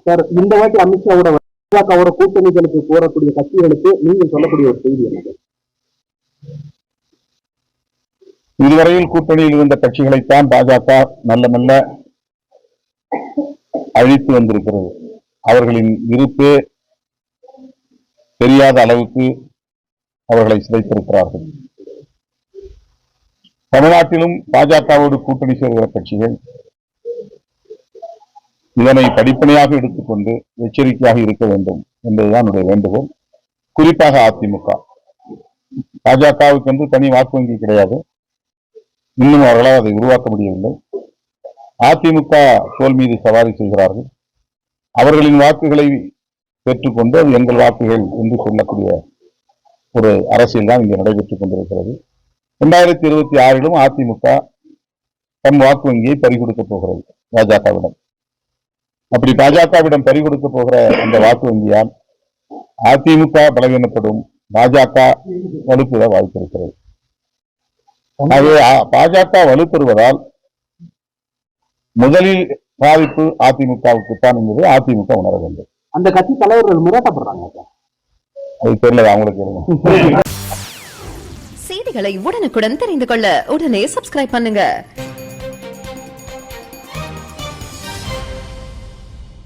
Sir, இந்த வாட்டி அமித்ஷாவோட பாஜகவோட கூட்டணிகளுக்கு கோரக்கூடிய கட்சிகளுக்கு நீங்க சொல்லக்கூடிய ஒரு செய்தி என்ன? இதுவரையில் கூட்டணியில் இருந்த கட்சிகளைத்தான் பாஜக நல்ல நல்ல அழித்து வந்திருக்கிறது. அவர்களின் இருப்பே தெரியாத அளவுக்கு அவர்களை சிதைத்திருக்கிறார்கள். தமிழ்நாட்டிலும் பாஜகவோடு கூட்டணி சேர்கிற கட்சிகள் இதனை படிப்பனையாக எடுத்துக்கொண்டு எச்சரிக்கையாக இருக்க வேண்டும் என்பதுதான் என்னுடைய வேண்டுகோள். குறிப்பாக அதிமுக, பாஜகவுக்கு என்று தனி வாக்கு வங்கி கிடையாது, இன்னும் அவர்களால் அதை உருவாக்க முடியவில்லை. அதிமுக தோல் மீது சவாரி செய்கிறார்கள். அவர்களின் வாக்குகளை பெற்றுக்கொண்டு அது எங்கள் வாக்குகள் என்று சொல்லக்கூடிய ஒரு அரசியல் தான் இங்கே நடைபெற்றுக் கொண்டிருக்கிறது. 2026 அதிமுக தன் வாக்கு வங்கியை பறிகொடுக்கப் போகிறது பாஜகவிடம். அப்படி பாஜகவிடம் பறிகொடுக்க போகிற அந்த வாக்கு வங்கியால் அதிமுக பலவீனப்படும், பாஜக வலுப்பெற வாய்ப்பு இருக்கிறது. ஆகவே பாஜக வலுப்பெறுவதால் முதலில் பாதிப்பு அதிமுகவுக்குத்தான் என்பதை அதிமுக உணர வேண்டும். அந்த கட்சி தலைவர்கள் மிரட்டப்படுறாங்க. அது தெரியல, அவங்களுக்கு. செய்திகளை உடனுக்குடன் தெரிந்து கொள்ள உடனே சப்ஸ்கிரைப் பண்ணுங்க.